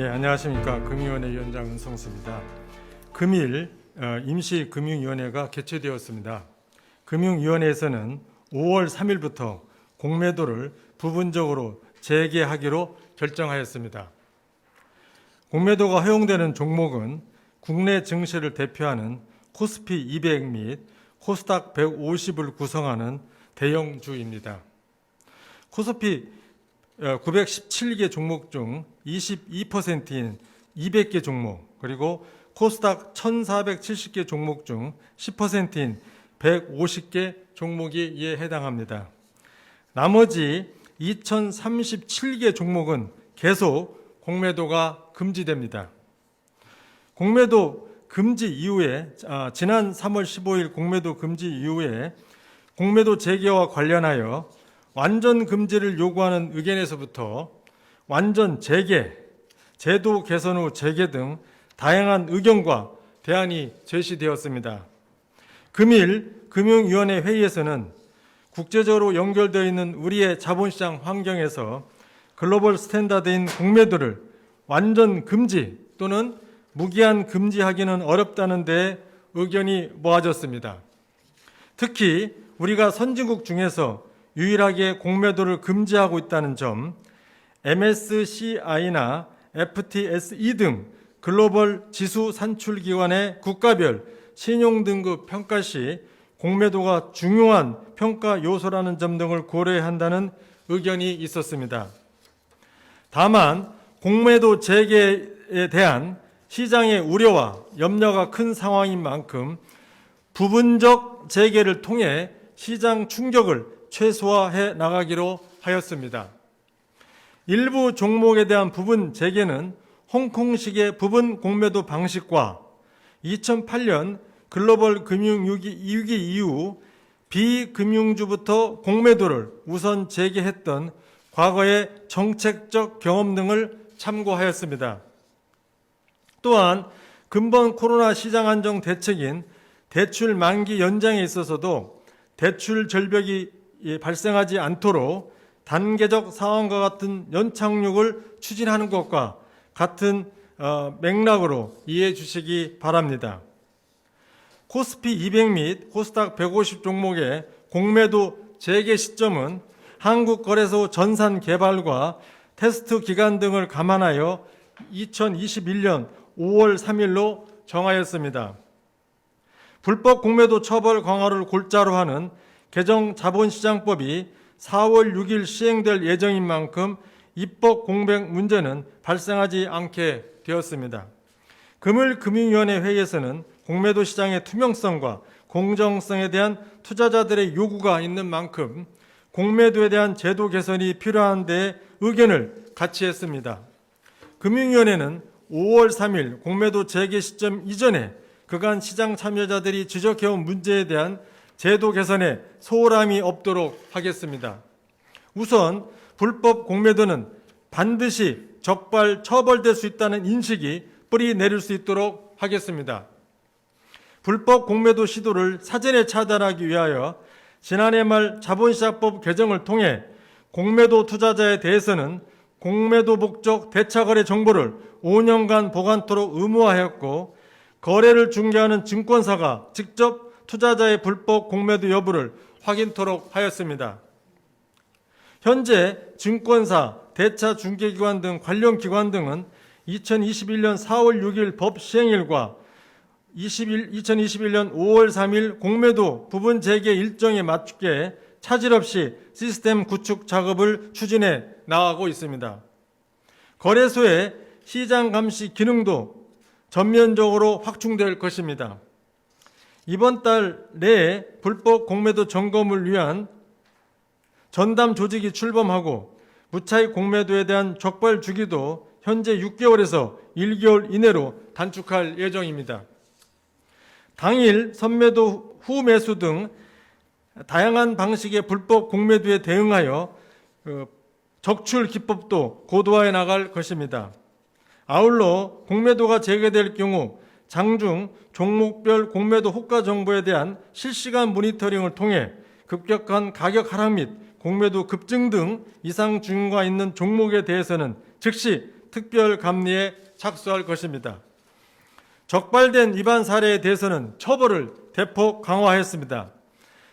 안녕하십니까. 금융위원회 위원장 은성수입니다. 금일 임시금융위원회가 개최되었습니다. 금융위원회에서는 5월 3일부터 공매도를 부분적으로 재개하기로 결정하였습니다. 공매도가 허용되는 종목은 국내 증시를 대표하는 코스피 200 및 코스닥 150을 구성하는 대형주입니다. 코스피 917개 종목 중 22%인 200개 종목, 그리고 코스닥 1470개 종목 중 10%인 150개 종목이 이에 해당합니다. 나머지 2037개 종목은 계속 공매도가 금지됩니다. 공매도 금지 이후에 지난 3월 15일 공매도 금지 이후에 공매도 재개와 관련하여 완전 금지를 요구하는 의견에서부터 완전 재개, 제도 개선 후 재개 등 다양한 의견과 대안이 제시되었습니다. 금일 금융위원회 회의에서는 국제적으로 연결되어 있는 우리의 자본시장 환경에서 글로벌 스탠다드인 공매도를 완전 금지 또는 무기한 금지하기는 어렵다는 데 의견이 모아졌습니다. 특히 우리가 선진국 중에서 유일하게 공매도를 금지하고 있다는 점, MSCI나 FTSE 등 글로벌 지수 산출기관의 국가별 신용등급 평가 시 공매도가 중요한 평가 요소라는 점 등을 고려해야 한다는 의견이 있었습니다. 다만 공매도 재개에 대한 시장의 우려와 염려가 큰 상황인 만큼 부분적 재개를 통해 시장 충격을 최소화해 나가기로 하였습니다. 일부 종목에 대한 부분 재개는 홍콩식의 부분 공매도 방식과 2008년 글로벌 금융위기 이후 비금융주부터 공매도를 우선 재개했던 과거의 정책적 경험 등을 참고하였습니다. 또한 근본 코로나 시장 안정 대책인 대출 만기 연장에 있어서도 대출 절벽이 발생하지 않도록 단계적 상황과 같은 연착륙을 추진하는 것과 같은 맥락으로 이해해 주시기 바랍니다. 코스피 200 및 코스닥 150 종목의 공매도 재개 시점은 한국거래소 전산 개발과 테스트 기간 등을 감안하여 2021년 5월 3일로 정하였습니다. 불법 공매도 처벌 강화를 골자로 하는 개정 자본시장법이 4월 6일 시행될 예정인 만큼 입법 공백 문제는 발생하지 않게 되었습니다. 금일 금융위원회 회의에서는 공매도 시장의 투명성과 공정성에 대한 투자자들의 요구가 있는 만큼 공매도에 대한 제도 개선이 필요한 데 의견을 같이 했습니다. 금융위원회는 5월 3일 공매도 재개 시점 이전에 그간 시장 참여자들이 지적해온 문제에 대한 제도 개선에 소홀함이 없도록 하겠습니다. 우선 불법 공매도는 반드시 적발 처벌될 수 있다는 인식이 뿌리 내릴 수 있도록 하겠습니다. 불법 공매도 시도를 사전에 차단하기 위하여 지난해 말 자본시장법 개정을 통해 공매도 투자자에 대해서는 공매도 목적 대차거래 정보를 5년간 보관토록 의무화하였고, 거래를 중개하는 증권사가 직접 투자자의 불법 공매도 여부를 확인토록 하였습니다. 현재 증권사, 대차 중개기관 등 관련 기관 등은 2021년 4월 6일 법 시행일과 2021년 5월 3일 공매도 부분 재개 일정에 맞게 차질 없이 시스템 구축 작업을 추진해 나가고 있습니다. 거래소의 시장 감시 기능도 전면적으로 확충될 것입니다. 이번 달 내에 불법 공매도 점검을 위한 전담 조직이 출범하고 무차익 공매도에 대한 적발 주기도 현재 6개월에서 1개월 이내로 단축할 예정입니다. 당일 선매도 후 매수 등 다양한 방식의 불법 공매도에 대응하여 적출 기법도 고도화해 나갈 것입니다. 아울러 공매도가 재개될 경우 장중 종목별 공매도 호가 정보에 대한 실시간 모니터링을 통해 급격한 가격 하락 및 공매도 급증 등 이상 징후가 있는 종목에 대해서는 즉시 특별감리에 착수할 것입니다. 적발된 위반 사례에 대해서는 처벌을 대폭 강화했습니다.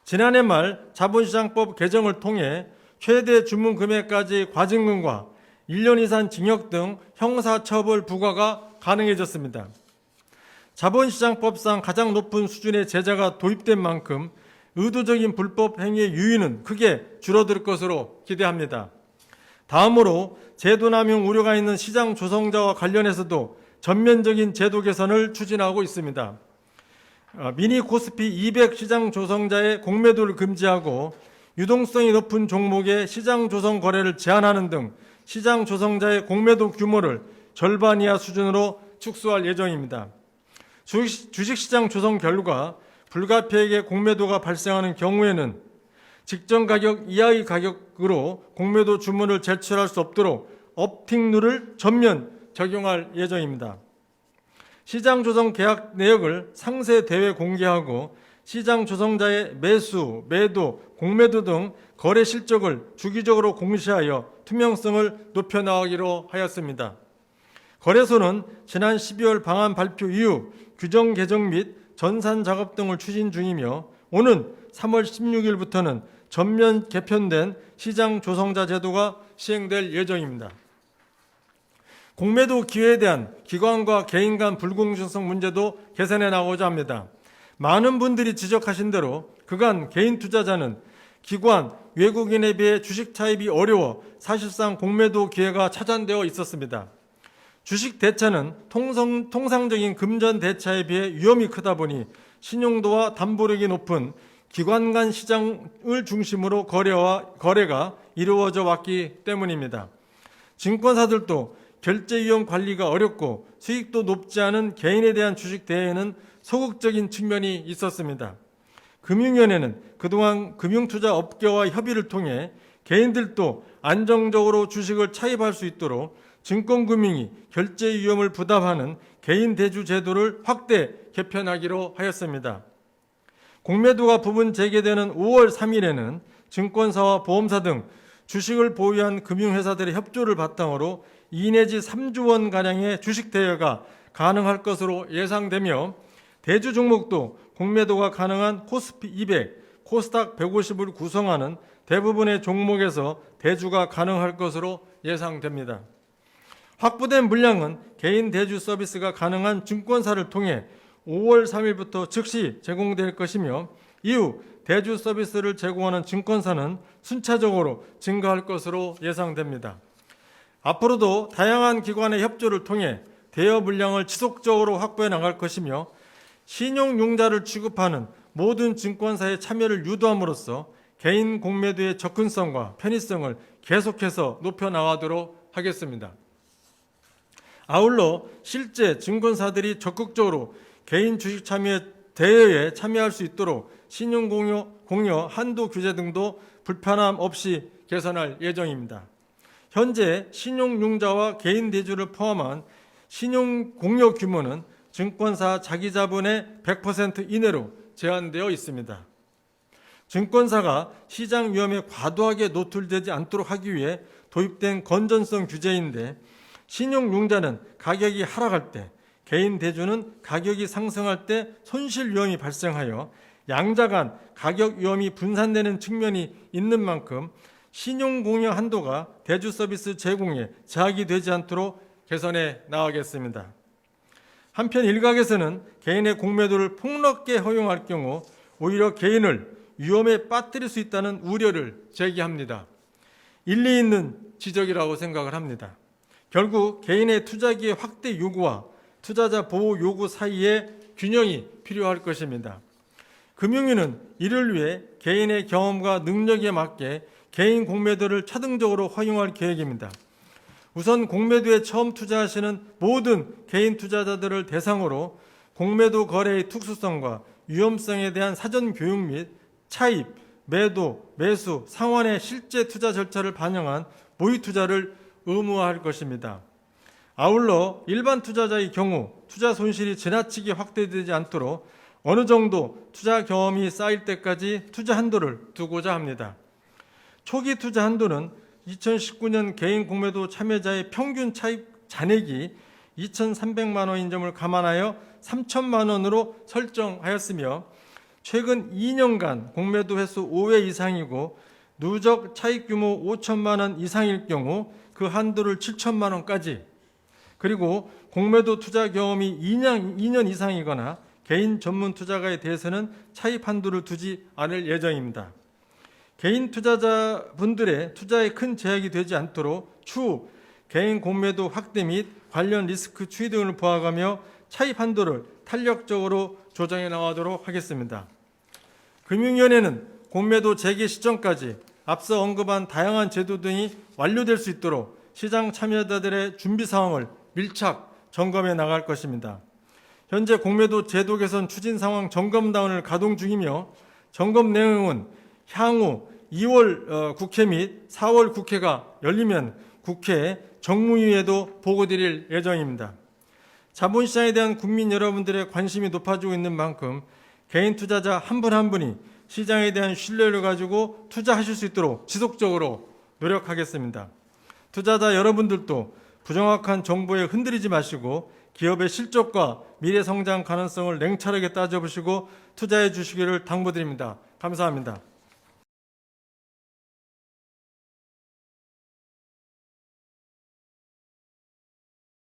지난해 말 자본시장법 개정을 통해 최대 주문 금액까지 과징금과 1년 이상 징역 등 형사처벌 부과가 가능해졌습니다. 자본시장법상 가장 높은 수준의 제재가 도입된 만큼 의도적인 불법 행위의 유인은 크게 줄어들 것으로 기대합니다. 다음으로 제도남용 우려가 있는 시장 조성자와 관련해서도 전면적인 제도 개선을 추진하고 있습니다. 미니 코스피 200 시장 조성자의 공매도를 금지하고 유동성이 높은 종목의 시장 조성 거래를 제한하는 등 시장 조성자의 공매도 규모를 절반 이하 수준으로 축소할 예정입니다. 주식시장 조성 결과 불가피하게 공매도가 발생하는 경우에는 직전 가격 이하의 가격으로 공매도 주문을 제출할 수 없도록 업팅룰을 전면 적용할 예정입니다. 시장 조성 계약 내역을 상세 대외 공개하고 시장 조성자의 매수, 매도, 공매도 등 거래 실적을 주기적으로 공시하여 투명성을 높여나가기로 하였습니다. 거래소는 지난 12월 방안 발표 이후 규정 개정 및 전산 작업 등을 추진 중이며 오는 3월 16일부터는 전면 개편된 시장 조성자 제도가 시행될 예정입니다. 공매도 기회에 대한 기관과 개인 간 불공정성 문제도 개선해 나가고자 합니다. 많은 분들이 지적하신 대로 그간 개인 투자자는 기관, 외국인에 비해 주식 차입이 어려워 사실상 공매도 기회가 차단되어 있었습니다. 주식 대차는 통상적인 금전 대차에 비해 위험이 크다 보니 신용도와 담보력이 높은 기관 간 시장을 중심으로 거래가 이루어져 왔기 때문입니다. 증권사들도 결제 위험 관리가 어렵고 수익도 높지 않은 개인에 대한 주식 대회에는 소극적인 측면이 있었습니다. 금융위원회는 그동안 금융투자 업계와 협의를 통해 개인들도 안정적으로 주식을 차입할 수 있도록 증권금융이 결제 위험을 부담하는 개인 대주 제도를 확대 개편하기로 하였습니다. 공매도가 부분 재개되는 5월 3일에는 증권사와 보험사 등 주식을 보유한 금융회사들의 협조를 바탕으로 2 내지 3조 원가량의 주식 대여가 가능할 것으로 예상되며 대주 종목도 공매도가 가능한 코스피 200, 코스닥 150을 구성하는 대부분의 종목에서 대주가 가능할 것으로 예상됩니다. 확보된 물량은 개인 대주 서비스가 가능한 증권사를 통해 5월 3일부터 즉시 제공될 것이며 이후 대주 서비스를 제공하는 증권사는 순차적으로 증가할 것으로 예상됩니다. 앞으로도 다양한 기관의 협조를 통해 대여 물량을 지속적으로 확보해 나갈 것이며 신용융자를 취급하는 모든 증권사의 참여를 유도함으로써 개인 공매도의 접근성과 편의성을 계속해서 높여나가도록 하겠습니다. 아울러 실제 증권사들이 적극적으로 개인 주식 참여 대여에 참여할 수 있도록 신용 공여 한도 규제 등도 불편함 없이 개선할 예정입니다. 현재 신용융자와 개인 대주를 포함한 신용 공여 규모는 증권사 자기 자본의 100% 이내로 제한되어 있습니다. 증권사가 시장 위험에 과도하게 노출되지 않도록 하기 위해 도입된 건전성 규제인데 신용융자는 가격이 하락할 때, 개인 대주는 가격이 상승할 때 손실 위험이 발생하여 양자 간 가격 위험이 분산되는 측면이 있는 만큼 신용공여 한도가 대주 서비스 제공에 제약이 되지 않도록 개선해 나가겠습니다. 한편 일각에서는 개인의 공매도를 폭넓게 허용할 경우 오히려 개인을 위험에 빠뜨릴 수 있다는 우려를 제기합니다. 일리 있는 지적이라고 생각을 합니다. 결국 개인의 투자기의 확대 요구와 투자자 보호 요구 사이에 균형이 필요할 것입니다. 금융위는 이를 위해 개인의 경험과 능력에 맞게 개인 공매도를 차등적으로 허용할 계획입니다. 우선 공매도에 처음 투자하시는 모든 개인 투자자들을 대상으로 공매도 거래의 특수성과 위험성에 대한 사전 교육 및 차입, 매도, 매수, 상환의 실제 투자 절차를 반영한 모의 투자를 의무화할 것입니다. 아울러 일반 투자자의 경우 투자 손실이 지나치게 확대되지 않도록 어느 정도 투자 경험이 쌓일 때까지 투자 한도를 두고자 합니다. 초기 투자 한도는 2019년 개인 공매도 참여자의 평균 잔액이 2,300만 원인 점을 감안하여 3천만 원으로 설정하였으며 최근 2년간 공매도 횟수 5회 이상이고 누적 차익 규모 5천만 원 이상일 경우 그 한도를 7천만 원까지, 그리고 공매도 투자 경험이 2년 이상이거나 개인 전문 투자가에 대해서는 차입 한도를 두지 않을 예정입니다. 개인 투자자분들의 투자에 큰 제약이 되지 않도록 추후 개인 공매도 확대 및 관련 리스크 추이 등을 보아가며 차입 한도를 탄력적으로 조정해 나가도록 하겠습니다. 금융위원회는 공매도 재개 시점까지 앞서 언급한 다양한 제도 등이 완료될 수 있도록 시장 참여자들의 준비 상황을 밀착 점검해 나갈 것입니다. 현재 공매도 제도 개선 추진 상황 점검단을 가동 중이며 점검 내용은 향후 2월 국회 및 4월 국회가 열리면 국회 정무위에도 보고드릴 예정입니다. 자본시장에 대한 국민 여러분들의 관심이 높아지고 있는 만큼 개인 투자자 한 분 한 분이 시장에 대한 신뢰를 가지고 투자하실 수 있도록 지속적으로 노력하겠습니다. 투자자 여러분들도 부정확한 정보에 흔들리지 마시고 기업의 실적과 미래 성장 가능성을 냉철하게 따져보시고 투자해 주시기를 당부드립니다. 감사합니다.